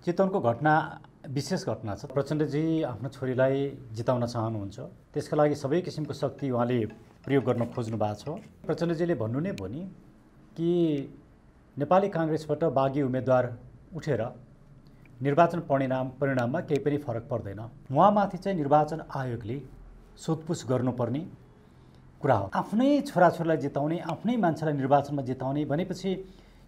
चितवनको घटना विशेष घटना छ। प्रचण्डजी आफ्नो छोरीलाई जिताउन चाहनुहुन्छ, त्यसका लागि सबै किसिमको शक्ति उहाँले प्रयोग गर्न खोज्नु भएको छ। प्रचण्डजीले भन्नु नै भयो नि कि नेपाली काङ्ग्रेसबाट बागी उम्मेदवार उठेर निर्वाचन परिणाममा केही पनि फरक पर्दैन। उहाँमाथि चाहिँ निर्वाचन आयोगले सोधपुछ गर्नुपर्ने कुरा हो। आफ्नै छोराछोरीलाई जिताउने, आफ्नै मान्छेलाई निर्वाचनमा जिताउने भनेपछि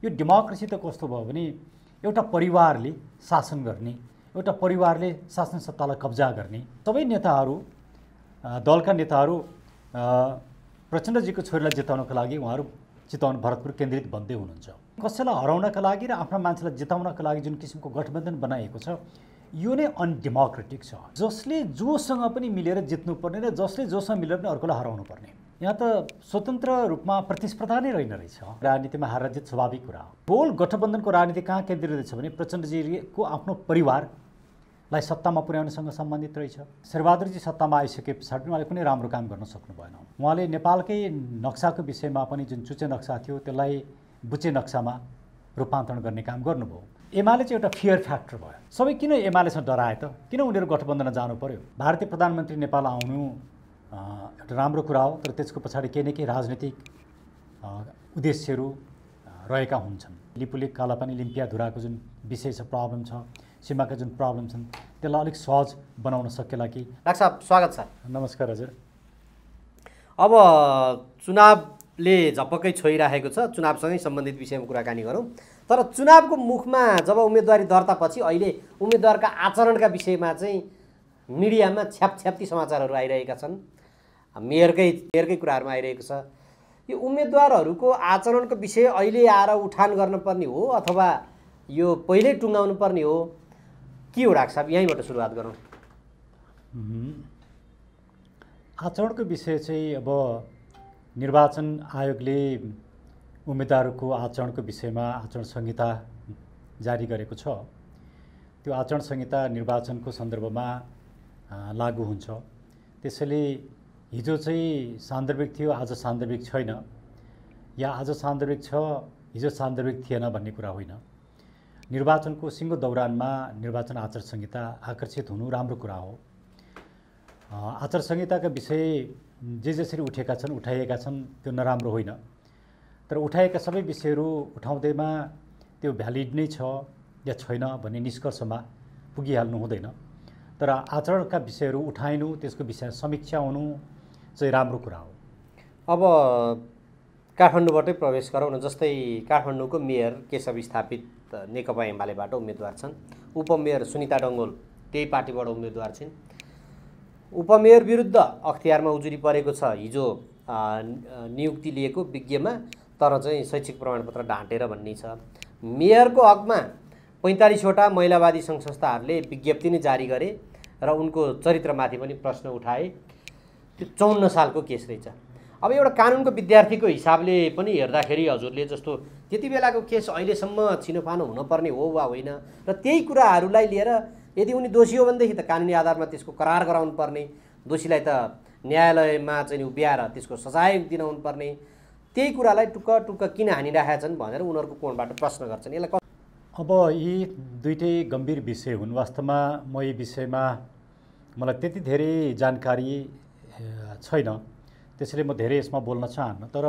यो डेमोक्रेसी त कस्तो भयो भने एउटा परिवारले शासन गर्ने, एउटा परिवारले शासन सत्तालाई कब्जा गर्ने। सबै नेताहरू, दलका नेताहरू प्रचण्डजीको छोरीलाई जिताउनका लागि उहाँहरू चितवन भरतपुर केन्द्रित बन्दै हुनुहुन्छ। कसैलाई हराउनका लागि र आफ्ना मान्छेलाई जिताउनका लागि जुन किसिमको गठबन्धन बनाएको छ यो नै अनडेमोक्रेटिक छ। जसले जोसँग पनि मिलेर जित्नुपर्ने र जसले जोसँग मिलेर पनि अर्कोलाई हराउनु पर्ने। यहाँ त स्वतन्त्र रूपमा प्रतिस्पर्धा नै रहेन रहेछ। राजनीतिमा हार जित स्वाभाविक कुरा हो। बोल गठबन्धनको राजनीति कहाँ केन्द्रित रहेछ भने प्रचण्डजीको आफ्नो परिवारलाई सत्तामा पुर्याउनसँग सम्बन्धित रहेछ। शेरबहादुरजी सत्तामा आइसके पछाडि उहाँले कुनै राम्रो काम गर्न सक्नु भएन। उहाँले नेपालकै नक्साको विषयमा पनि जुन चुचे नक्सा थियो त्यसलाई बुचे नक्सामा रूपान्तरण गर्ने काम गर्नुभयो। एमाले चाहिँ एउटा फियर फ्याक्टर भयो। सबै किन एमालेसँग डराए त? किन उनीहरू गठबन्धनमा जानु पर्यो? भारतीय प्रधानमन्त्री नेपाल आउनु एउटा राम्रो कुरा हो, तर त्यसको पछाडि केही न केही राजनीतिक उद्देश्यहरू रहेका हुन्छन्। लिपुलेक कालापानी लिम्पियाधुराको जुन विषय छ, प्रब्लम छ, सीमाका जुन प्रब्लम छन् त्यसलाई अलिक सहज बनाउन सकेला कि? डाक्टर साहब स्वागत छ। नमस्कार हजुर। अब चुनावले झपक्कै छोइराखेको छ, चुनावसँगै सम्बन्धित विषयमा कुराकानी गरौँ। तर चुनावको मुखमा जब उम्मेदवारी दर्तापछि अहिले उम्मेदवारका आचरणका विषयमा चाहिँ मिडियामा छ्यापछ्याप्ती समाचारहरू आइरहेका छन्, मेयरकै कुराहरूमा आइरहेको छ। यो उम्मेदवारहरूको आचरणको विषय अहिले आएर उठान गर्नुपर्ने हो अथवा यो पहिल्यै टुङ्गाउनु पर्ने हो के हो? डाक्टर साहब यहीँबाट सुरुवात गरौँ। आचरणको विषय चाहिँ अब निर्वाचन आयोगले उम्मेदवारको आचरणको विषयमा आचरण संहिता जारी गरेको छ। त्यो आचरण संहिता निर्वाचनको सन्दर्भमा लागू हुन्छ। त्यसैले हिजो चाहिँ सान्दर्भिक थियो, आज सान्दर्भिक छैन, या आज सान्दर्भिक छ हिजो सान्दर्भिक थिएन भन्ने कुरा होइन। निर्वाचनको सिङ्गो दौरानमा निर्वाचन आचार संहिता आकर्षित हुनु राम्रो कुरा हो। आचार संहिताका विषय जे जसरी उठाइएका छन् त्यो नराम्रो होइन, तर उठाएका सबै विषयहरू उठाउँदैमा त्यो भ्यालिड नै छ या छैन भन्ने निष्कर्षमा पुगिहाल्नु हुँदैन। तर आचरणका विषयहरू उठाइनु, त्यसको विषय समीक्षा हुनु चाहिँ राम्रो कुरा हो। अब काठमाडौँबाटै प्रवेश गरौँ न। जस्तै काठमाडौँको मेयर केशव स्थापित नेकपा एमालेबाट उम्मेदवार छन्, उपमेयर सुनिता डङ्गोल त्यही पार्टीबाट उम्मेदवार छिन्। उपमेयर विरुद्ध अख्तियारमा उजुरी परेको छ हिजो नियुक्ति लिएको विज्ञमा, तर चाहिँ शैक्षिक प्रमाणपत्र ढाँटेर भन्ने छ। मेयरको हकमा 45वटा महिलावादी सङ्घ संस्थाहरूले विज्ञप्ति नै जारी गरे र उनको चरित्रमाथि पनि प्रश्न उठाए। त्यो 54 सालको केस रहेछ। अब एउटा कानुनको विद्यार्थीको हिसाबले पनि हेर्दाखेरि हजुरले जस्तो त्यति बेलाको केस अहिलेसम्म छिनोफानो हुनुपर्ने हो वा होइन, र त्यही कुराहरूलाई लिएर यदि उनी दोषी हो भनेदेखि त कानुनी आधारमा त्यसको करार गराउनु पर्ने, दोषीलाई त न्यायालयमा चाहिँ उभ्याएर त्यसको सजाय दिन हुनुपर्ने, त्यही कुरालाई टुक्क किन हानिरहेका छन् भनेर उनीहरूको कोणबाट प्रश्न गर्छन्। यसलाई अब यी दुईटै गम्भीर विषय हुन्। वास्तवमा म यी विषयमा मलाई त्यति धेरै जानकारी छैन, त्यसैले म धेरै यसमा बोल्न चाहन्न। तर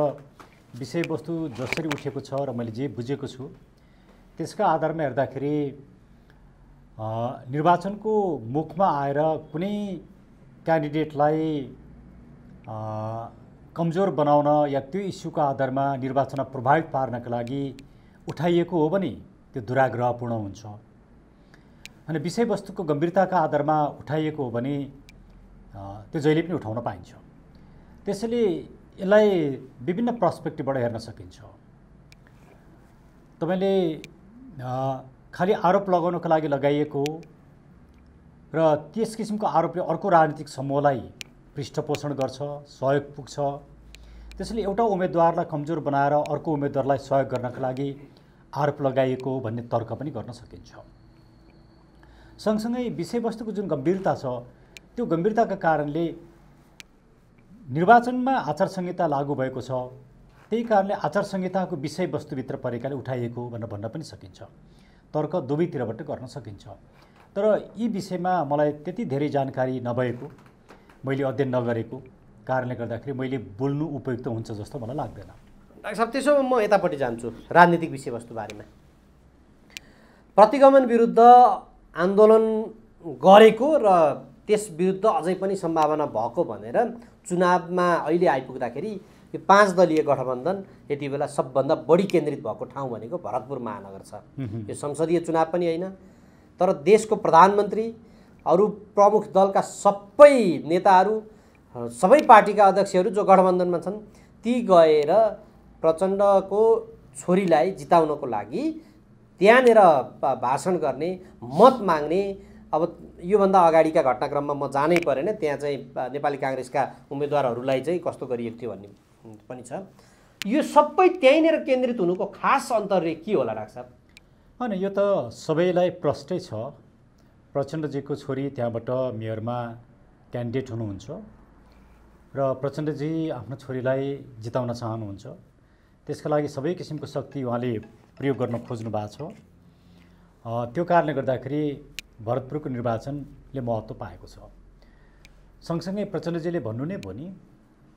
विषयवस्तु जसरी उठेको छ र मैले जे बुझेको छु त्यसका आधारमा हेर्दाखेरि निर्वाचनको मुखमा आएर कुनै क्यान्डिडेटलाई कमजोर बनाउन या त्यो इस्युको आधारमा निर्वाचनमा प्रभावित पार्नका लागि उठाइएको हो भने त्यो दुराग्रहपूर्ण हुन्छ। अनि विषयवस्तुको गम्भीरताका आधारमा उठाइएको हो भने त्यो जहिले पनि उठाउन पाइन्छ। त्यसैले यसलाई विभिन्न पर्सपेक्टिभबाट हेर्न सकिन्छ। तपाईँले खालि आरोप लगाउनको लागि लगाइएको र त्यस किसिमको आरोपले अर्को राजनीतिक समूहलाई पृष्ठपोषण गर्छ, सहयोग पुग्छ। त्यसैले एउटा उम्मेदवारलाई कमजोर बनाएर अर्को उम्मेदवारलाई सहयोग गर्नका लागि आरोप लगाइएको भन्ने तर्क पनि गर्न सकिन्छ। सँगसँगै विषयवस्तुको जुन गम्भीरता छ त्यो गम्भीरताका कारणले निर्वाचनमा आचार संहिता लागू भएको छ, त्यही कारणले आचार संहिताको विषयवस्तुभित्र परेकाले उठाइएको भनेर भन्न पनि सकिन्छ। तर्क दुवैतिरबाट गर्न सकिन्छ। तर यी विषयमा मलाई त्यति धेरै जानकारी नभएको, मैले अध्ययन नगरेको कारणले गर्दाखेरि मैले बोल्नु उपयुक्त हुन्छ जस्तो मलाई लाग्दैन। डाक्टर साहब, त्यसो म यतापट्टि जान्छु राजनीतिक विषयवस्तुबारेमा। प्रतिगमन विरुद्ध आन्दोलन गरेको र त्यस विरुद्ध अझै पनि सम्भावना भएको भनेर चुनावमा अहिले आइपुग्दाखेरि यो 5 दलीय गठबन्धन यति बेला सबभन्दा बढी केन्द्रित भएको ठाउँ भनेको भरतपुर महानगर छ। यो संसदीय चुनाव पनि होइन, तर देशको प्रधानमन्त्री, अरू प्रमुख दलका सबै नेताहरू, सबै पार्टीका अध्यक्षहरू जो गठबन्धनमा छन् ती गएर प्रचण्डको छोरीलाई जिताउनको लागि त्यहाँनिर भाषण गर्ने, मत माग्ने। अब योभन्दा अगाडिका घटनाक्रममा म जानै परेन, त्यहाँ चाहिँ नेपाली काङ्ग्रेसका उम्मेदवारहरूलाई चाहिँ कस्तो गरिएको थियो भन्ने पनि छ। यो सबै त्यहीँनिर केन्द्रित हुनुको खास अन्तर्य के होला डाक्टर साहब? होइन, यो त सबैलाई प्रष्टै छ। प्रचण्डजीको छोरी त्यहाँबाट मेयरमा क्यान्डिडेट हुनुहुन्छ र प्रचण्डजी आफ्नो छोरीलाई जिताउन चाहनुहुन्छ। त्यसका लागि सबै किसिमको शक्ति उहाँले प्रयोग गर्न खोज्नु भएको छ। त्यो कारणले गर्दाखेरि भरतपुरको निर्वाचनले महत्त्व पाएको छ। सँगसँगै प्रचण्डजीले भन्नु नै भयो नि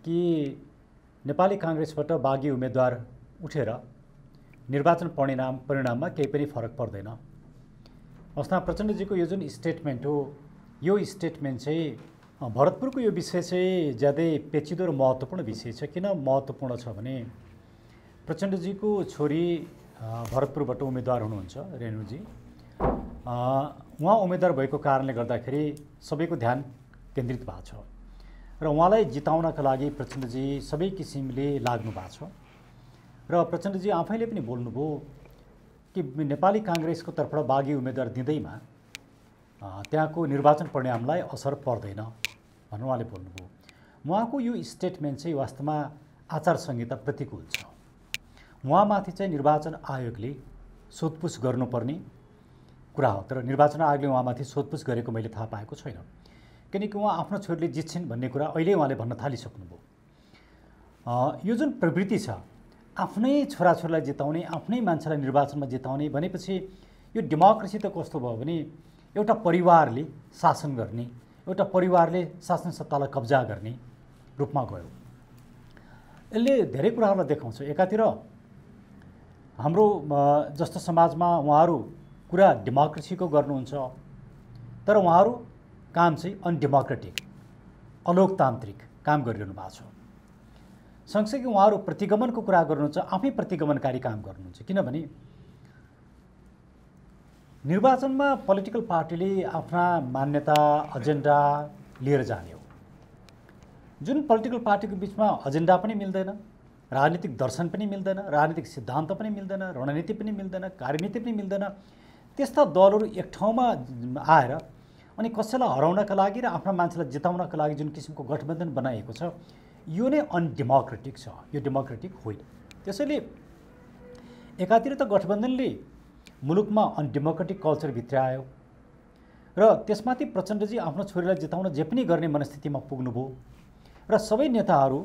कि नेपाली काङ्ग्रेसबाट बागी उम्मेदवार उठेर निर्वाचन परिणाममा केही पनि फरक पर्दैन। अवस्था प्रचण्डजीको यो जुन स्टेटमेन्ट हो, यो स्टेटमेन्ट चाहिँ भरतपुरको यो विषय चाहिँ ज्यादै पेचिदो र महत्त्वपूर्ण विषय छ। किन महत्त्वपूर्ण छ भने प्रचण्डजीको छोरी भरतपुरबाट उम्मेदवार हुनुहुन्छ, रेणुजी। उहाँ उम्मेदवार भएको कारणले गर्दाखेरि सबैको ध्यान केन्द्रित भएको छ र उहाँलाई जिताउनका लागि प्रचण्डजी सबै किसिमले लाग्नु भएको छ। र प्रचण्डजी आफैले पनि बोल्नुभयो कि नेपाली काङ्ग्रेसको तर्फबाट बागी उम्मेदवार दिँदैमा त्यहाँको निर्वाचन परिणामलाई असर पर्दैन भनेर उहाँले बोल्नुभयो। उहाँको यो स्टेटमेन्ट चाहिँ वास्तवमा आचार संहिता प्रतिकूल छ। उहाँमाथि चाहिँ निर्वाचन आयोगले सोधपुछ गर्नुपर्ने कुरा हो, तर निर्वाचन आयोगले उहाँमाथि सोधपुछ गरेको मैले थाहा पाएको छैन। किनकि उहाँ आफ्नो छोरीले जित्छिन् भन्ने कुरा अहिले उहाँले भन्न थालिसक्नुभयो। यो जुन प्रवृत्ति छ आफ्नै छोराछोरीलाई जिताउने, आफ्नै मान्छेलाई निर्वाचनमा जिताउने भनेपछि यो डेमोक्रेसी त कस्तो भयो भने एउटा परिवारले शासन गर्ने, एउटा परिवारले शासन सत्तालाई कब्जा गर्ने रूपमा गयो। यसले धेरै कुराहरूलाई देखाउँछ। एकातिर हाम्रो जस्तो समाजमा उहाँहरू कुरा डेमोक्रेसीको गर्नुहुन्छ, तर उहाँहरू काम चाहिँ अनडेमोक्रेटिक, अलोकतान्त्रिक काम गरिरहनु भएको छ। सँगसँगै उहाँहरू प्रतिगमनको कुरा गर्नुहुन्छ, आफै प्रतिगमनकारी काम गर्नुहुन्छ। किनभने निर्वाचनमा पोलिटिकल पार्टीले आफ्ना मान्यता, एजेन्डा लिएर जाने हो। जुन पोलिटिकल पार्टीको बिचमा एजेन्डा पनि मिल्दैन, राजनीतिक दर्शन पनि मिल्दैन, राजनीतिक सिद्धान्त पनि मिल्दैन, रणनीति पनि मिल्दैन, कार्यनीति पनि मिल्दैन, त्यस्ता दलहरू एक ठाउँमा आएर अनि कसैलाई हराउनका लागि र आफ्ना मान्छेलाई जिताउनका लागि जुन किसिमको गठबन्धन बनाएको छ, यो नै अनडेमोक्रेटिक छ, यो डेमोक्रेटिक होइन। त्यसैले एकातिर त गठबन्धनले मुलुकमा अनडेमोक्रेटिक कल्चर भित्रायो र त्यसमाथि प्रचण्डजी आफ्नो छोरीलाई जिताउन जे पनि गर्ने मनस्थितिमा पुग्नुभयो र सबै नेताहरू,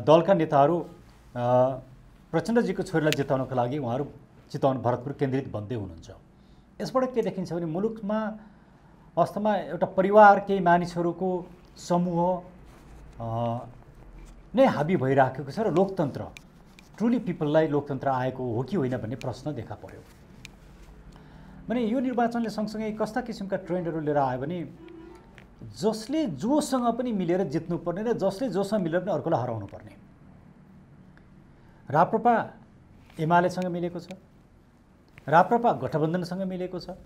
दलका नेताहरू प्रचण्डजीको छोरीलाई जिताउनको लागि उहाँहरू भरतपुर केन्द्रित बन्दै हुनुहुन्छ। यसबाट के देखिन्छ भने मुलुकमा वास्तवमा एउटा परिवार, केही मानिसहरूको समूह नै हाबी भइराखेको छ र लोकतन्त्र, ट्रुली पिपललाई लोकतन्त्र आएको हो कि होइन भन्ने प्रश्न देखा पर्यो। भने यो निर्वाचनले सँगसँगै कस्ता किसिमका ट्रेन्डहरू लिएर आयो भने जसले जोसँग पनि मिलेर जित्नुपर्ने र जसले जोसँग मिलेर पनि अर्कोलाई हराउनु पर्ने। राप्रपा एमालेसँग मिलेको छ, राप्रपा गठबन्धनसँग मिलेको छ,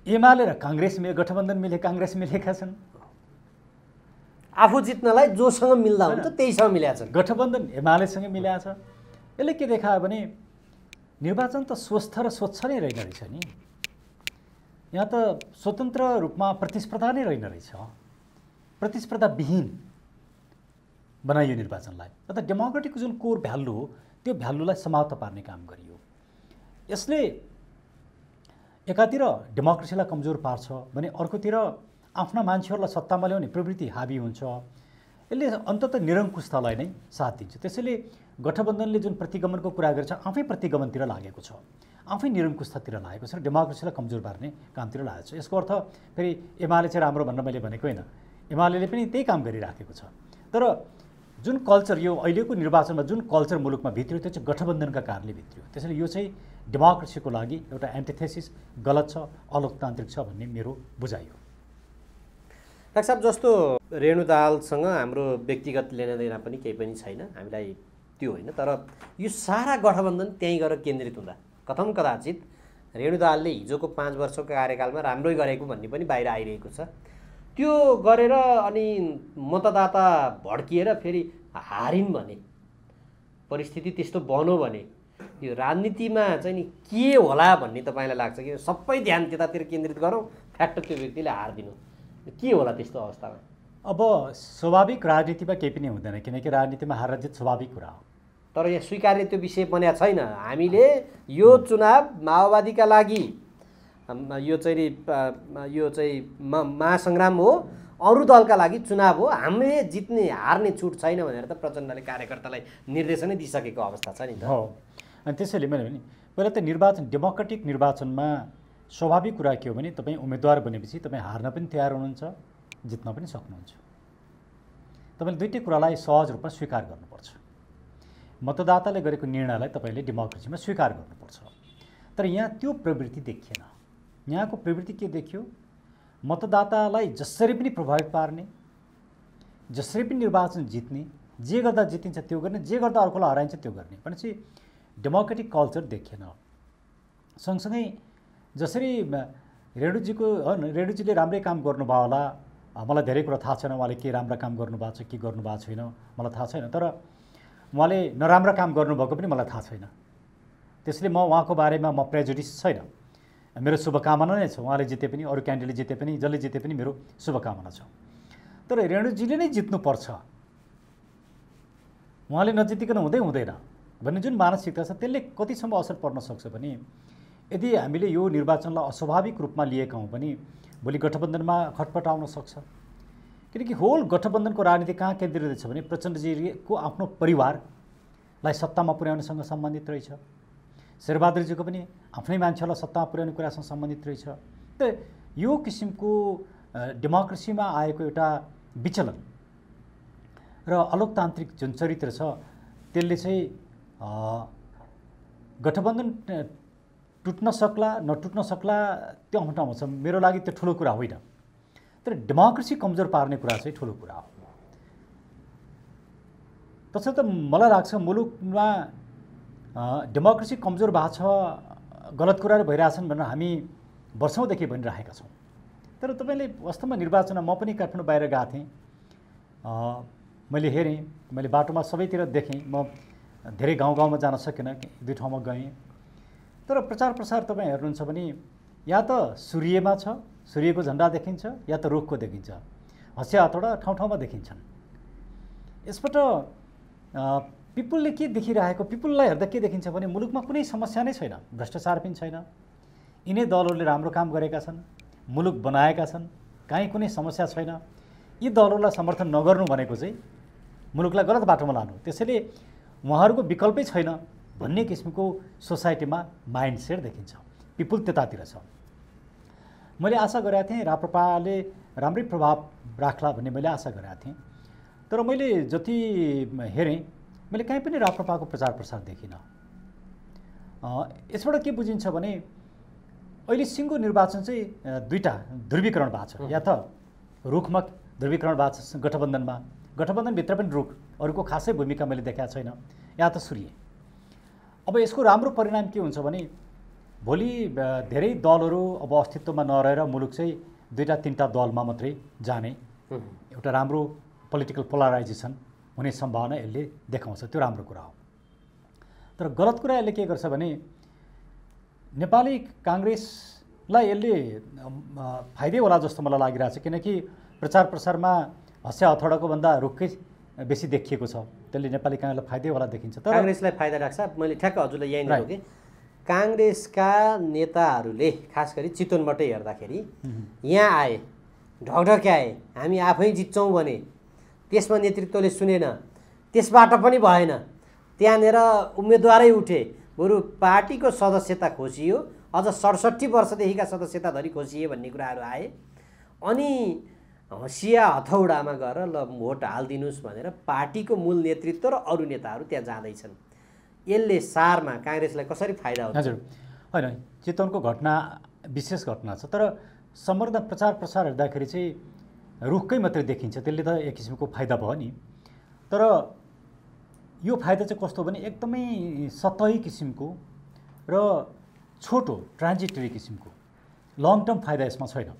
एमाले र काङ्ग्रेस गठबन्धन काङ्ग्रेस मिलेका छन्। आफू जित्नलाई जोसँग मिल्दा हुन्छ त्यहीसँग मिलेका छन्। गठबन्धन एमालेसँग मिलेको छ। यसले के देखायो भने निर्वाचन त स्वस्थ र स्वच्छ नै रहेन रहेछ नि। यहाँ त स्वतन्त्र रूपमा प्रतिस्पर्धा नै रहेन रहेछ, प्रतिस्पर्धाविहीन बनाइयो निर्वाचनलाई। अर्थात् डेमोक्रेटिकको जुन कोर भ्यालु हो त्यो भ्यालुलाई समाप्त पार्ने काम गरियो। यसले एकातिर डेमोक्रेसीलाई कमजोर पार्छ भने अर्कोतिर आफ्ना मान्छेहरूलाई सत्तामा ल्याउने प्रवृत्ति हाबी हुन्छ। यसले अन्ततः निरङ्कुशतालाई नै साथ दिन्छ। त्यसैले गठबन्धनले जुन प्रतिगमनको कुरा गर्छ आफै प्रतिगमनतिर लागेको छ, आफै निरङ्कुशतातिर लागेको छ र डेमोक्रेसीलाई कमजोर पार्ने कामतिर लागेको छ। यसको अर्थ फेरि एमाले चाहिँ राम्रो भनेर मैले भनेको होइन, एमाले पनि त्यही काम गरिराखेको छ। तर जुन कल्चर यो अहिलेको निर्वाचनमा जुन कल्चर मुलुकमा भित्रियो त्यो चाहिँ गठबन्धनका कारणले भित्रियो। त्यसैले यो चाहिँ डेमोक्रेसीको लागि एउटा एन्टिथेसिस, गलत छ, अलोकतान्त्रिक छ भन्ने मेरो बुझाइ हो। डाक्टर साहब, जस्तो रेणु दाहालसँग हाम्रो व्यक्तिगत लेनदेन पनि केही पनि छैन, हामीलाई त्यो होइन, तर यो सारा गठबन्धन त्यहीँ गएर केन्द्रित हुँदा कथम कदाचित रेणु दाहालले हिजोको 5 वर्षको कार्यकालमा राम्रै गरेको भन्ने पनि बाहिर आइरहेको छ। त्यो गरेर अनि मतदाता भड्किएर फेरि हारिन् भने, परिस्थिति त्यस्तो बन्यो भने यो राजनीतिमा चाहिँ नि के होला भन्ने तपाईँलाई लाग्छ कि सबै ध्यान त्यतातिर केन्द्रित गरौँ, फ्याक्ट त्यो व्यक्तिले हारिदिनु, के होला त्यस्तो अवस्थामा? अब स्वाभाविक राजनीतिमा केही पनि हुँदैन, किनकि राजनीतिमा हार जित स्वाभाविक कुरा हो। तर यहाँ स्वीकार्य त्यो विषय बनेको छैन। हामीले यो चुनाव माओवादीका लागि यो चाहिँ महासङ्ग्राम हो, अरू दलका लागि चुनाव हो, हामीले जित्ने हार्ने छुट छैन भनेर त प्रचण्डले कार्यकर्तालाई निर्देशनै दिइसकेको अवस्था छ नि त। हो, अनि त्यसैले मैले भने पहिला त निर्वाचन, डेमोक्रेटिक निर्वाचनमा स्वाभाविक कुरा के हो भने तपाईँ उम्मेदवार बनेपछि तपाईँ हार्न पनि तयार हुनुहुन्छ, जित्न पनि सक्नुहुन्छ। तपाईँले दुईटै कुरालाई सहज रूपमा स्वीकार गर्नुपर्छ। मतदाताले गरेको निर्णयलाई तपाईँले डेमोक्रेसीमा स्वीकार गर्नुपर्छ। तर यहाँ त्यो प्रवृत्ति देखिएन। यहाँको प्रवृत्ति के देखियो? मतदातालाई जसरी पनि प्रभावित पार्ने, जसरी पनि निर्वाचन जित्ने, जे गर्दा जितिन्छ त्यो गर्ने, जे गर्दा अर्कोलाई हराइन्छ त्यो गर्ने भनेपछि डेमोक्रेटिक कल्चर देखिएन। सँगसँगै जसरी रेणुजीले राम्रै काम गर्नुभयो होला, मलाई धेरै कुरा थाहा छैन उहाँले के राम्रो काम गर्नुभएको छ के गर्नुभएको छैन मलाई थाहा छैन, तर उहाँले नराम्रो काम गर्नुभएको पनि मलाई थाहा छैन। त्यसले म उहाँको बारेमा म प्रेजुडिस छैन, मेरो शुभकामना नै छ। उहाँले जिते पनि, अरू क्यान्डिडेटले जिते पनि, जसले जिते पनि मेरो शुभकामना छ। तर रेणुजीले नै जित्नुपर्छ, उहाँले नजितिकन हुँदैन भन्ने जुन मानसिकता छ त्यसले कतिसम्म असर पर्न सक्छ भने यदि हामीले यो निर्वाचनलाई अस्वाभाविक रूपमा लिएका हौँ भने भोलि गठबन्धनमा खटपट आउन सक्छ। किनकि होल गठबन्धनको राजनीति कहाँ केन्द्रित छ भने प्रचण्डजीको आफ्नो परिवारलाई सत्तामा पुर्याउनेसँग सम्बन्धित रहेछ, शेरबहादुरजीको पनि आफ्नै मान्छेलाई सत्तामा पुर्याउने कुरासँग सम्बन्धित रहेछ। त यो किसिमको डेमोक्रेसीमा आएको एउटा विचलन र अलोकतान्त्रिक जुन चरित्र छ त्यसले चाहिँ गठबन्धन टुट्न सक्ला नटुट्न सक्ला त्यो आफ्नो ठाउँमा छ। मेरो लागि त्यो ठुलो कुरा होइन, तर डेमोक्रेसी कमजोर पार्ने कुरा चाहिँ ठुलो कुरा हो। तसर्थ मलाई लाग्छ मुलुकमा डेमोक्रेसी कमजोर भएको छ, गलत कुराहरू भइरहेछन् भनेर हामी वर्षौँदेखि भनिरहेका छौँ। तर तपाईँले वास्तवमा निर्वाचनमा म पनि काठमाडौँ बाहिर गएको थिएँ, मैले हेरेँ, मैले बाटोमा सबैतिर देखेँ, म धेरै गाउँमा जान सकिनँ, दुई ठाउँमा गएँ। तर प्रचार प्रसार तपाईँ हेर्नुहुन्छ भने या त सूर्यमा छ, सूर्यको झन्डा देखिन्छ, या त रुखको देखिन्छ, हँसिया हथौडा ठाउँ ठाउँमा देखिन्छन्। यसबाट पिपुलले के देखिरहेको, पिपुललाई हेर्दा के देखिन्छ भने मुलुकमा कुनै समस्या नै छैन, भ्रष्टाचार पनि छैन, यिनै दलहरूले राम्रो काम गरेका छन्, मुलुक बनाएका छन्, कहीँ कुनै समस्या छैन। यी दलहरूलाई समर्थन नगर्नु भनेको चाहिँ मुलुकलाई गलत बाटोमा लानु। त्यसैले उहाँहरूको विकल्पै छैन भन्ने किसिमको सोसाइटीमा माइन्डसेट देखिन्छ, पिपुल त्यतातिर छ। मैले आशा गरेको थिएँ राप्रपाले राम्रै प्रभाव राख्ला भन्ने मैले आशा गरेको थिएँ। तर मैले जति हेरेँ मैले कहीँ पनि राप्रपाको प्रचार प्रसार देखिनँ। यसबाट के बुझिन्छ भने अहिले सिङ्गो निर्वाचन चाहिँ दुईवटा ध्रुवीकरण भएको छ, या त रुखमा ध्रुवीकरण भएको छ गठबन्धनमा, गठबन्धनभित्र पनि रुख, अरूको खासै भूमिका मैले देखाएको छैन, या त सूर्य। अब यसको राम्रो परिणाम के हुन्छ भने भोलि धेरै दलहरू अब अस्तित्वमा नरहेर मुलुक चाहिँ दुईवटा तिनवटा दलमा मात्रै जाने एउटा राम्रो पोलिटिकल पोलराइजेसन हुने सम्भावना यसले देखाउँछ, त्यो राम्रो कुरा हो। तर गलत कुरा यसले के गर्छ भने नेपाली काङ्ग्रेसलाई यसले फाइदै होला जस्तो मलाई लागिरहेछ, किनकि प्रचार प्रसारमा हँसिया हथौडाको भन्दा रुखकै बेसी देखिएको छ, त्यसले नेपाली काङ्ग्रेसलाई फाइदै होला देखिन्छ। तर काङ्ग्रेसलाई फाइदा राख्छ। मैले ठ्याक्क हजुरलाई यहीँनिर हो कि काङ्ग्रेसका नेताहरूले खास गरी चितवनबाटै हेर्दाखेरि यहाँ आए, ढकढक्याए, हामी आफै जित्छौँ भने त्यसमा नेतृत्वले सुनेन, त्यसबाट पनि भएन, त्यहाँनिर उम्मेदवारै उठे, बरु पार्टीको सदस्यता खोजियो, अझ 67 वर्षदेखिका सदस्यता धरि खोजिए भन्ने कुराहरू आए। अनि हँसिया हथौडामा गएर ल भोट हालिदिनुहोस् भनेर पार्टीको मूल नेतृत्व र अरू नेताहरू त्यहाँ जाँदैछन्। यसले सारमा काङ्ग्रेसलाई कसरी फाइदा हुन्छ? हजुर, होइन, चितवनको घटना विशेष घटना छ, तर समग्र प्रचार प्रसार हेर्दाखेरि चाहिँ रुखकै मात्रै देखिन्छ, त्यसले त एक किसिमको फाइदा भयो नि। तर यो फाइदा चाहिँ कस्तो भने एकदमै सतही किसिमको र छोटो ट्रान्जिटरी किसिमको, लङ टर्म फाइदा यसमा छैन।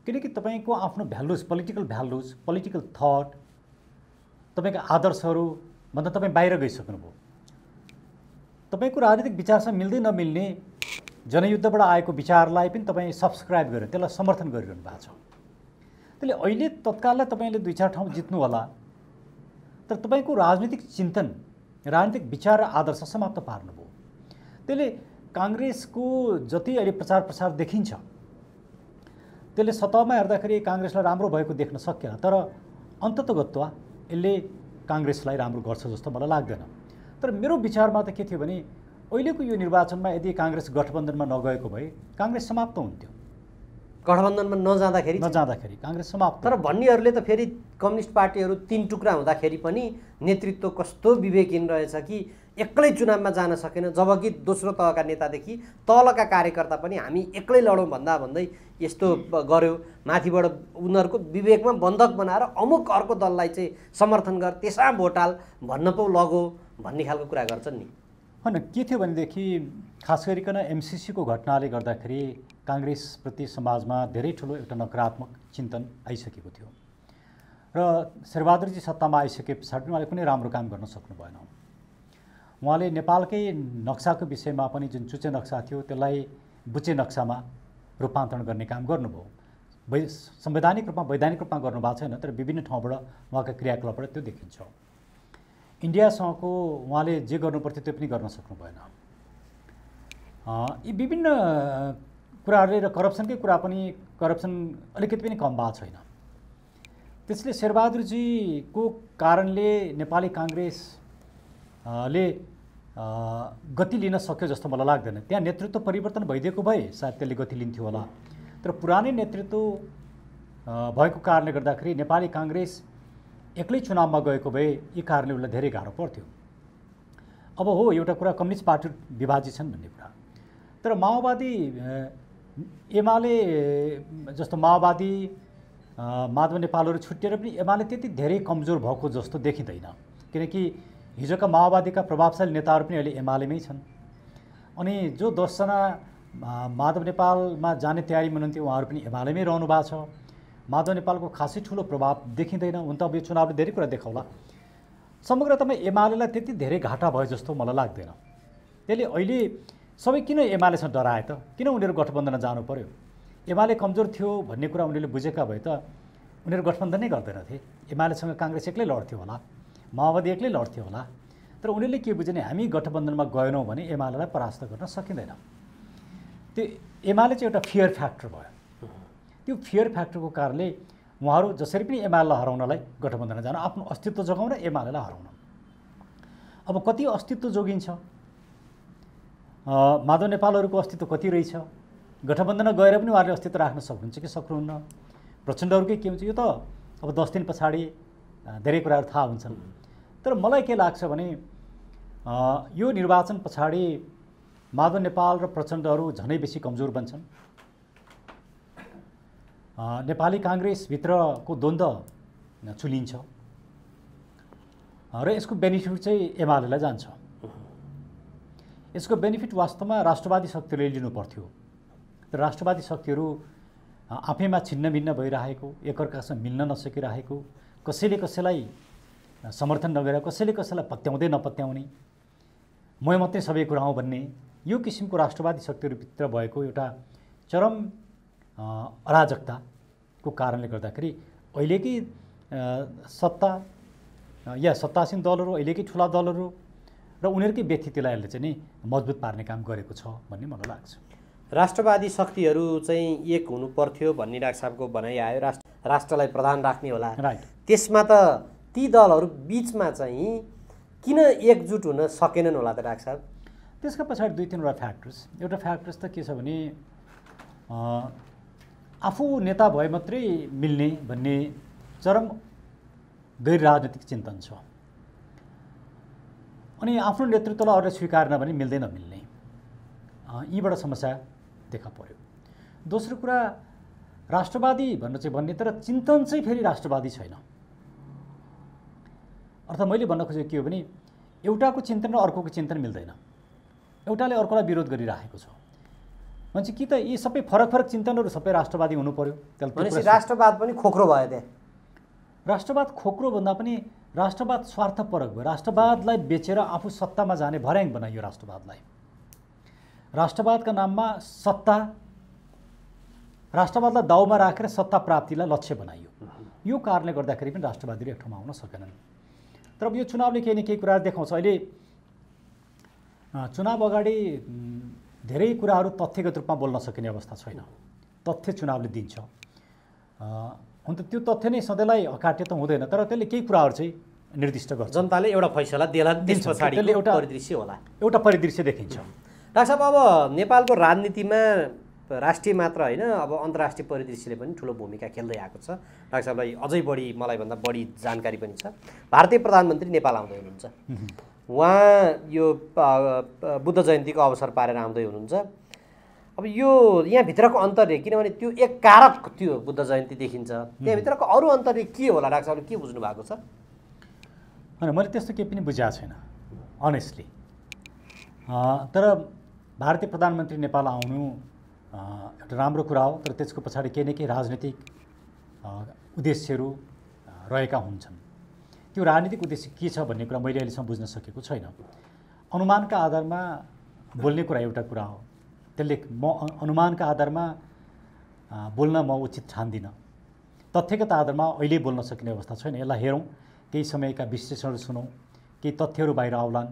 किनकि तपाईँको आफ्नो values, political values, political thought, तपाईँको आदर्शहरूभन्दा तपाईँ बाहिर गइसक्नुभयो। तपाईँको राजनीतिक विचारसँग मिल्दै नमिल्ने जनयुद्धबाट आएको विचारलाई पनि तपाईँ सब्सक्राइब गरेर त्यसलाई समर्थन गरिरहनु भएको छ। त्यसले अहिले तत्काललाई तपाईँले 2-4 ठाउँ जित्नु होला, तर तपाईँको राजनीतिक चिन्तन, राजनीतिक विचार र आदर्श समाप्त पार्नुभयो। त्यसले काङ्ग्रेसको जति अहिले प्रचार प्रसार देखिन्छ त्यसले सतहमा हेर्दाखेरि काङ्ग्रेसलाई राम्रो भएको देख्न सकिएन, तर अन्ततगत्वा यसले काङ्ग्रेसलाई राम्रो गर्छ जस्तो मलाई लाग्दैन। तर मेरो विचारमा त के थियो भने अहिलेको यो निर्वाचनमा यदि काङ्ग्रेस गठबन्धनमा नगएको भए काङ्ग्रेस समाप्त हुन्थ्यो। गठबन्धनमा नजाँदाखेरि काङ्ग्रेस समाप्त। तर भन्नेहरूले त फेरि कम्युनिस्ट पार्टीहरू 3 टुक्रा हुँदाखेरि पनि नेतृत्व कस्तो विवेकहीन रहेछ कि एक्लै चुनावमा जान सकेन, जबकि दोस्रो तहका नेतादेखि तलका कार्यकर्ता पनि हामी एक्लै लडौँ भन्दै यस्तो गर्यो। माथिबाट उनीहरूको विवेकमा बन्धक बनाएर अमुक अर्को दललाई चाहिँ समर्थन गर, त्यसमा भोट हाल भन्न पो लगो भन्ने खालको कुरा गर्छन् नि। होइन, के थियो भनेदेखि खास गरिकन एमसिसीको घटनाले गर्दाखेरि काङ्ग्रेसप्रति समाजमा धेरै ठुलो एउटा नकारात्मक चिन्तन आइसकेको थियो र शेरबहादुरजी सत्तामा आइसके पछाडि उहाँले कुनै राम्रो काम गर्न सक्नु भएन। उहाँले नेपालकै नक्साको विषयमा पनि जुन चुचे नक्सा थियो त्यसलाई बुचे नक्सामा रूपान्तरण गर्ने काम गर्नुभयो। संवैधानिक रूपमा वैधानिक रूपमा गर्नुभएको छैन, तर विभिन्न ठाउँबाट उहाँका क्रियाकलापबाट त्यो देखिन्छ। इन्डियासँगको उहाँले जे गर्नुपर्थ्यो त्यो पनि गर्न सक्नु भएन। यी विभिन्न कुराहरूले र करप्सनकै कुरा पनि, करप्सन अलिकति पनि कम भएको छैन। त्यसले शेरबहादुरजीको कारणले नेपाली काङ्ग्रेसले गति लिन सक्यो जस्तो मलाई लाग्दैन। त्यहाँ नेतृत्व परिवर्तन भइदिएको भए सायद त्यसले गति लिन्थ्यो होला, तर पुरानै नेतृत्व भएको कारणले गर्दाखेरि नेपाली काङ्ग्रेस एक्लै चुनावमा गएको भए यी कारणले उसलाई धेरै गाह्रो पर्थ्यो। अब हो, एउटा कुरा कम्युनिस्ट पार्टी विभाजित छन् भन्ने कुरा, तर माओवादी, एमाले जस्तो माओवादी, माधव नेपालहरू छुट्टिएर पनि एमाले त्यति धेरै कमजोर भएको जस्तो देखिँदैन। किनकि हिजोका माओवादीका प्रभावशाली नेताहरू पनि अहिले एमालेमै छन्। अनि जो 10 जना माधव नेपालमा जाने तयारीमा हुनुहुन्थ्यो उहाँहरू पनि एमालेमै रहनु भएको छ। माधव नेपालको खासै ठुलो प्रभाव देखिँदैन। हुन त अब यो चुनावले धेरै कुरा देखाउला। समग्रतामा एमालेलाई त्यति धेरै घाटा भयो जस्तो मलाई लाग्दैन। त्यसले अहिले सबै किन एमालेसँग डराए त? किन उनीहरू गठबन्धनमा जानु पर्यो? एमाले कमजोर थियो भन्ने कुरा उनीहरूले बुझेका भए त उनीहरू गठबन्धनै गर्दैनथे। एमालेसँग काङ्ग्रेस एक्लै लड्थ्यो होला, माओवादी एक्लै लड्थ्यो होला। तर उनीहरूले के बुझे भने हामी गठबन्धनमा गएनौँ भने एमालेलाई परास्त गर्न सकिँदैन। त्यो एमाले चाहिँ एउटा फियर फ्याक्टर भयो। त्यो फियर फ्याक्टरको कारणले उहाँहरू जसरी पनि एमालेलाई हराउनलाई गठबन्धनमा जान, आफ्नो अस्तित्व जोगाउन, एमालेलाई हराउन। अब कति अस्तित्व जोगिन्छ? माधव नेपालहरूको अस्तित्व कति रहेछ? गठबन्धनमा गएर पनि उहाँहरूले अस्तित्व राख्न सक्नुहुन्छ कि सक्नुहुन्न? प्रचण्डहरूकै के हुन्छ यो त अब 10 दिन पछाडि धेरै कुराहरू थाहा हुन्छन्। तर मलाई के लाग्छ भने यो निर्वाचन पछाडि माधव नेपाल र प्रचण्डहरू झनै बेसी कमजोर बन्छन्। नेपाली काङ्ग्रेसभित्रको द्वन्द्व चुलिन्छ र यसको बेनिफिट चाहिँ एमालेलाई जान्छ। यसको बेनिफिट वास्तवमा राष्ट्रवादी शक्तिले लिनु पर्थ्यो, तर राष्ट्रवादी शक्तिहरू आफैमा छिन्न भिन्न भइरहेको, एकअर्कासँग मिल्न नसकिरहेको, कसैले कसैलाई समर्थन नगरेर कसैले कसैलाई पत्याउँदै नपत्याउने, म मात्रै सबै कुरा हुँ भन्ने, यो किसिमको राष्ट्रवादी शक्तिहरूभित्र भएको एउटा चरम अराजकताको कारणले गर्दाखेरि अहिलेकै सत्ता या सत्तासीन दलहरू, अहिलेकै ठुला दलहरू र उनीहरूकै व्यक्तित्वलाई चाहिँ नि मजबुत पार्ने काम गरेको छ भन्ने मलाई लाग्छ। राष्ट्रवादी शक्तिहरू चाहिँ एक हुनु पर्थ्यो भन्ने डाक्टर साहबको भनाइ आयो। राष्ट्रलाई प्रधान राख्ने होला। राइट। त्यसमा त ती दलहरू बिचमा चाहिँ किन एकजुट हुन सकेनन् होला त डाक्टर साहब? त्यसका पछाडि दुई तिनवटा फ्याक्टर्स। एउटा फ्याक्टर्स त के छ भने आफू नेता भए मात्रै मिल्ने भन्ने चरम गैर राजनीतिक चिन्तन छ। अनि आफ्नो नेतृत्वलाई अरूले स्वीकार्न भने मिल्दैन मिल्ने, यीबाट समस्या देखा पर्यो। दोस्रो कुरा राष्ट्रवादी भन्ने तर चिन्तन चाहिँ फेरि राष्ट्रवादी छैन। अर्थात् मैले भन्न खोजेको के हो भने एउटाको चिन्तन र अर्कोको चिन्तन मिल्दैन, एउटाले अर्कोलाई विरोध गरिरहेको छ। मान्छे कि त यी सबै फरक फरक चिन्तनहरू सबै राष्ट्रवादी हुनु पर्यो? त्यसले राष्ट्रवाद पनि खोक्रो भयो त्यहाँ। राष्ट्रवाद खोक्रो भन्दा पनि राष्ट्रवाद स्वार्थपरक भयो। राष्ट्रवादलाई बेचेर आफू सत्तामा जाने भर्याङ बनाइयो राष्ट्रवादलाई। राष्ट्रवादका नाममा सत्ता, राष्ट्रवादलाई दाउमा राखेर सत्ता प्राप्तिलाई लक्ष्य बनाइयो। यो कारणले गर्दाखेरि पनि राष्ट्रवादीहरू एक ठाउँमा आउन सकेनन्। तर अब यो चुनावले केही न केही कुराहरू देखाउँछ। अहिले चुनाव अगाडि धेरै कुराहरू तथ्यगत रूपमा बोल्न सकिने अवस्था छैन। तथ्य चुनावले दिन्छ। हुन त त्यो तथ्य नै सधैँलाई अकाट्य त हुँदैन, तर त्यसले केही कुराहरू चाहिँ निर्दिष्ट गर्छ। जनताले एउटा फैसला देला, त्यस पछाडि एउटा परिदृश्य होला, एउटा परिदृश्य देखिन्छ। डाक्टर साहब, अब नेपालको राजनीतिमा राष्ट्रिय मात्र होइन, अब अन्तर्राष्ट्रिय परिदृश्यले पनि ठुलो भूमिका खेल्दै आएको छ। डाक्टर साहबलाई अझै बढी, मलाईभन्दा बढी जानकारी पनि छ। भारतीय प्रधानमन्त्री नेपाल आउँदै हुनुहुन्छ। उहाँ यो बुद्ध जयन्तीको अवसर पारेर आउँदै हुनुहुन्छ। अब यो यहाँभित्रको अन्तर्य, किनभने त्यो एक कारक त्यो बुद्ध जयन्ती देखिन्छ, त्यहाँभित्रको अरू अन्तर्य के होला डाक्टर साहबले के बुझ्नु भएको छ? होइन, मैले त्यस्तो केही पनि बुझाएको छैन अनेस्टली। तर भारतीय प्रधानमन्त्री नेपाल आउनु एउटा राम्रो कुरा हो, तर त्यसको पछाडि केही न केही राजनीतिक उद्देश्यहरू रहेका हुन्छन्। त्यो राजनीतिक उद्देश्य के छ भन्ने कुरा मैले अहिलेसम्म बुझ्न सकेको छैन। अनुमानका आधारमा बोल्ने कुरा एउटा कुरा हो, त्यसले म अनुमानका आधारमा बोल्न म उचित ठान्दिनँ। तथ्यगत आधारमा अहिले बोल्न सकिने अवस्था छैन। यसलाई हेरौँ, केही समयका विश्लेषणहरू सुनौँ, केही तथ्यहरू बाहिर आउलान्,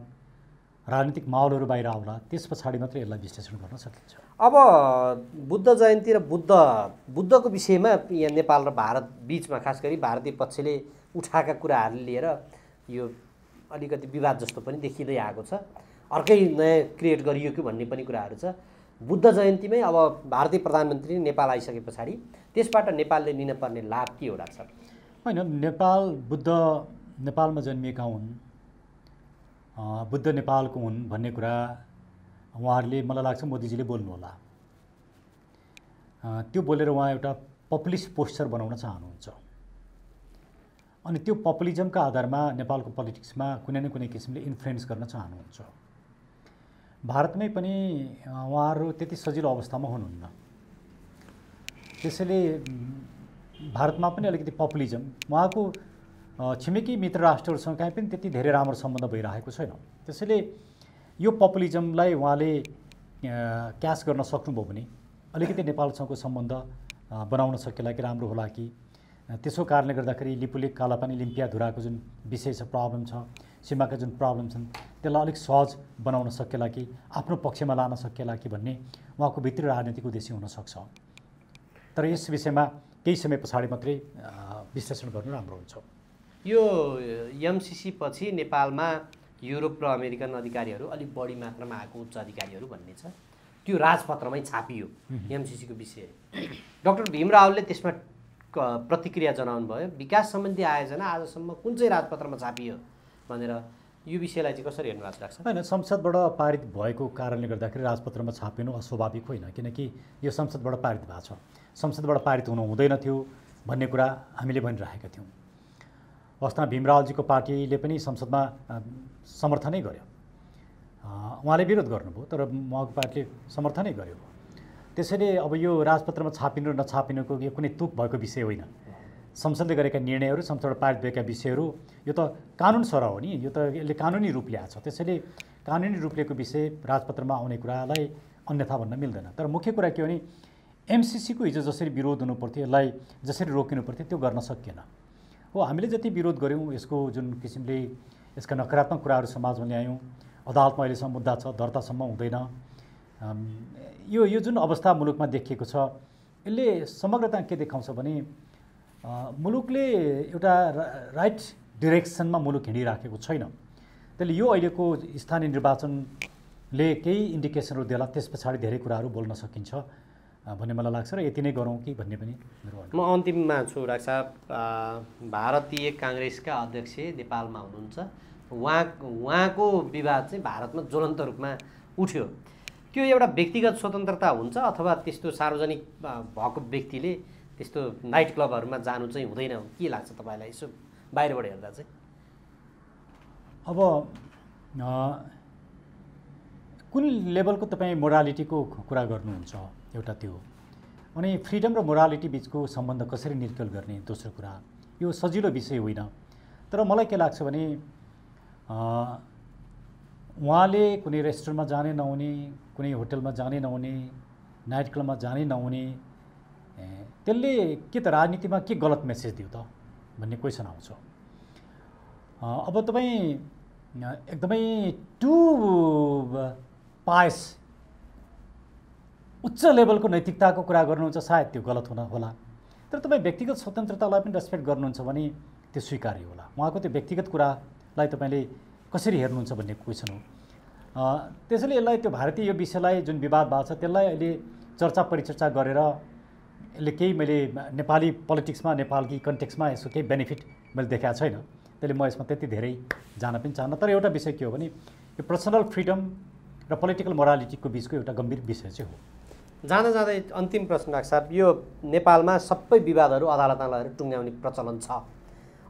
राजनीतिक माहौलहरू बाहिर आउला, त्यस पछाडि मात्रै यसलाई विश्लेषण गर्न सकिन्छ। अब बुद्ध जयन्ती र बुद्धको विषयमा यहाँ नेपाल र भारत बिचमा, खास गरी भारतीय पक्षले उठाएका कुराहरूले लिएर यो अलिकति विवाद जस्तो पनि देखिँदै आएको छ। अर्कै नयाँ क्रिएट गरियो कि भन्ने पनि कुराहरू छ। बुद्ध जयन्तीमै अब भारतीय प्रधानमन्त्री नेपाल आइसके पछाडि त्यसबाट नेपालले लिन पर्ने लाभ के हो डाक्टर साहब? होइन, बुद्ध नेपालमा जन्मिएका हुन्, बुद्ध नेपालको हुन् भन्ने कुरा उहाँहरूले, मलाई लाग्छ मोदीजीले बोल्नु होला। त्यो बोलेर उहाँ एउटा पपुलिस्ट पोस्चर बनाउन चाहनुहुन्छ। अनि त्यो पपुलिजमका आधारमा नेपालको पोलिटिक्समा कुनै न कुनै किसिमले इन्फ्लुएन्स गर्न चाहनुहुन्छ। भारतमै पनि उहाँहरू त्यति सजिलो अवस्थामा हुनुहुन्न। त्यसैले भारतमा पनि अलिकति पपुलिजम, उहाँको छिमेकी मित्र राष्ट्रहरूसँग कहीँ पनि त्यति धेरै राम्रो सम्बन्ध भइरहेको छैन। त्यसैले यो पपुलिजमलाई उहाँले क्याच गर्न सक्नुभयो भने अलिकति नेपालसँगको सम्बन्ध बनाउन सकेला कि राम्रो होला कि। त्यसो कारणले गर्दाखेरि लिपुलेक, कालापानी, लिम्पियाधुराको जुन विषय छ, प्रब्लम छ, सीमाका जुन प्रब्लम छन्, त्यसलाई अलिक सहज बनाउन सकेला कि, आफ्नो पक्षमा लान सकेला कि भन्ने उहाँको भित्री राजनीतिक उद्देश्य हुनसक्छ। तर यस विषयमा केही समय पछाडि मात्रै विश्लेषण गर्नु राम्रो हुन्छ। यो एमसिसी पछि नेपालमा युरोप र अमेरिकन अधिकारीहरू अलिक बढी मात्रामा आएको उच्च अधिकारीहरू भन्ने छ, त्यो राजपत्रमै छापियो एमसिसीको विषय। डाक्टर भीम रावलले त्यसमा प्रतिक्रिया जनाउनु भयो। विकास सम्बन्धी आयोजना आजसम्म कुन चाहिँ राजपत्रमा छापियो भनेर यो विषयलाई चाहिँ कसरी हेर्नु भएको छ? होइन, संसदबाट पारित भएको कारणले गर्दाखेरि राजपत्रमा छापिनु अस्वाभाविक होइन, किनकि यो संसदबाट पारित भएको छ। संसदबाट पारित हुनु हुँदैन थियो भन्ने कुरा हामीले भनिरहेका थियौँ। वास्तवमा भीम रावलजीको पार्टीले पनि संसदमा समर्थनै गर्यो। उहाँले विरोध गर्नुभयो, तर उहाँको पार्टीले समर्थनै गर्यो। त्यसैले अब यो राजपत्रमा छापिनु र नछापिनुको यो कुनै तुक भएको विषय होइन। संसदले गरेका निर्णयहरू, संसदबाट पारित भएका विषयहरू, यो त कानुन सरह हो नि, यो त यसले कानुनी रूप ल्याएको छ। त्यसैले कानुनी रूप लिएको विषय राजपत्रमा आउने कुरालाई अन्यथा भन्न मिल्दैन। तर मुख्य कुरा के हो भने एमसिसीको हिजो जसरी विरोध हुनुपर्थ्यो, यसलाई जसरी रोकिनु पर्थ्यो, त्यो गर्न सकिएन। हो, हामीले जति विरोध गऱ्यौँ, यसको जुन किसिमले यसका नकारात्मक कुराहरू समाजमा ल्यायौँ, अदालतमा अहिलेसम्म मुद्दा छ, दर्तासम्म हुँदैन। यो जुन अवस्था मुलुकमा देखिएको छ, यसले समग्रता के देखाउँछ भने मुलुकले एउटा राइट डिरेक्सनमा मुलुक हिँडिराखेको छैन। त्यसले यो अहिलेको स्थानीय निर्वाचनले केही इन्डिकेसनहरू देला, त्यस पछाडि धेरै कुराहरू बोल्न सकिन्छ भन्ने मलाई लाग्छ र यति नै गरौँ कि भन्ने पनि मेरो। म अन्तिममा छु डाक्टर साहब, भारतीय काङ्ग्रेसका अध्यक्ष नेपालमा हुनुहुन्छ, उहाँको विवाद चाहिँ भारतमा ज्वलन्त रूपमा उठ्यो। त्यो एउटा व्यक्तिगत स्वतन्त्रता हुन्छ अथवा त्यस्तो सार्वजनिक भएको व्यक्तिले त्यस्तो नाइट क्लबहरूमा जानु चाहिँ हुँदैन, के लाग्छ तपाईँलाई यसो बाहिरबाट हेर्दा चाहिँ? अब कुन लेभलको तपाईँ मोरालिटीको कुरा गर्नुहुन्छ एउटा त्यो, अनि फ्रिडम र मोरालिटी बिचको सम्बन्ध कसरी निर्केल गर्ने दोस्रो कुरा, यो सजिलो विषय होइन। तर मलाई के लाग्छ भने उहाँले कुनै रेस्टुरेन्टमा जाने नहुने, कुनै होटलमा जाने नहुने, नाइट क्लबमा जाने नहुने, त्यसले के त राजनीतिमा के गलत मेसेज दियो त भन्ने क्वेसन आउँछ। अब तपाईँ एकदमै टु पायस उच्च लेभलको नैतिकताको कुरा गर्नुहुन्छ, सायद त्यो गलत हुन होला। तर तपाईँ व्यक्तिगत स्वतन्त्रतालाई पनि रेस्पेक्ट गर्नुहुन्छ भने त्यो स्वीकार्य होला। उहाँको त्यो व्यक्तिगत कुरालाई तपाईँले कसरी हेर्नुहुन्छ भन्ने क्वेसन हो। त्यसैले यसलाई त्यो भारतीय यो विषयलाई जुन विवाद भएको छ त्यसलाई अहिले चर्चा परिचर्चा गरेर यसले केही मैले नेपाली पोलिटिक्समा नेपालकी कन्टेक्समा यसो केही बेनिफिट मैले देखाएको छैन। त्यसले म यसमा त्यति धेरै जान पनि चाहन्न। तर एउटा विषय के हो भने यो पर्सनल फ्रिडम र पोलिटिकल मोरालिटीको बिचको एउटा गम्भीर विषय चाहिँ हो। जाँदा जाँदै अन्तिम प्रश्न डाक्टर साहब, यो नेपालमा सबै विवादहरू अदालतमा लगेर टुङ्ग्याउने प्रचलन छ।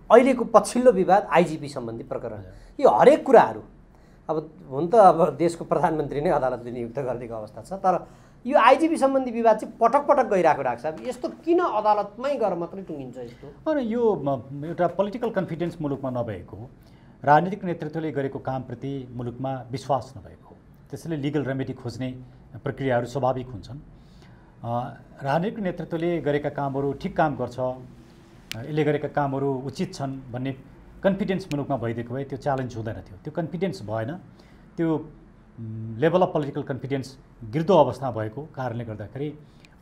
अहिलेको पछिल्लो विवाद आइजिपी सम्बन्धी प्रकरण, यो हरेक कुराहरू अब हुन त अब देशको प्रधानमन्त्री नै अदालतले नियुक्त गरिदिएको अवस्था छ, तर यो आइजिपी सम्बन्धी विवाद चाहिँ पटक पटक गइरहेको डाक्टर साहब, यस्तो किन अदालतमै गएर मात्रै टुङ्गिन्छ यस्तो? अनि यो एउटा पोलिटिकल कन्फिडेन्स मुलुकमा नभएको, राजनीतिक नेतृत्वले गरेको कामप्रति मुलुकमा विश्वास नभएको, त्यसैले लिगल रेमेडी खोज्ने प्रक्रियाहरू स्वाभाविक हुन्छन्। राजनीतिक नेतृत्वले गरेका कामहरू ठिक काम गर्छ, यसले गरेका कामहरू उचित छन् भन्ने कन्फिडेन्स मुलुकमा भइदिएको भए त्यो च्यालेन्ज हुँदैन थियो। त्यो कन्फिडेन्स भएन, त्यो लेभल अफ पोलिटिकल कन्फिडेन्स गिर्दो अवस्था भएको कारणले गर्दाखेरि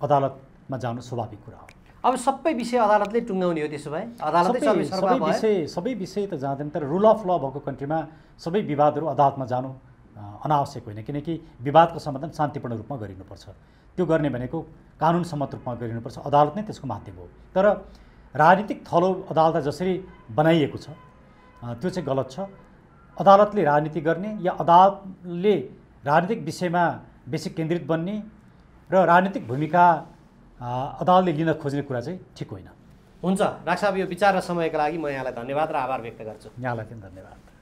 अदालतमा जानु स्वाभाविक कुरा हो। अब सबै विषय अदालतले टुङ्गाउने हो, त्यसो भए अदालतै सबै विषय त जाँदैन। तर रुल अफ ल भएको कन्ट्रीमा सबै विवादहरू अदालतमा जानु अनावश्यक होइन, किनकि विवादको समाधान शान्तिपूर्ण रूपमा गरिनुपर्छ। त्यो गर्ने भनेको कानुन सम्मत रूपमा गरिनुपर्छ, अदालत नै त्यसको माध्यम हो। तर राजनीतिक थलो अदालत जसरी बनाइएको छ त्यो चाहिँ गलत छ। अदालतले राजनीति गर्ने या अदालतले राजनीतिक विषयमा बेसी केन्द्रित बन्ने र राजनीतिक भूमिका अदालतले लिन खोज्ने कुरा चाहिँ ठिक होइन। हुन्छ डाक्टर साहब, यो विचार र समयका लागि म यहाँलाई धन्यवाद र आभार व्यक्त गर्छु। यहाँलाई पनि धन्यवाद।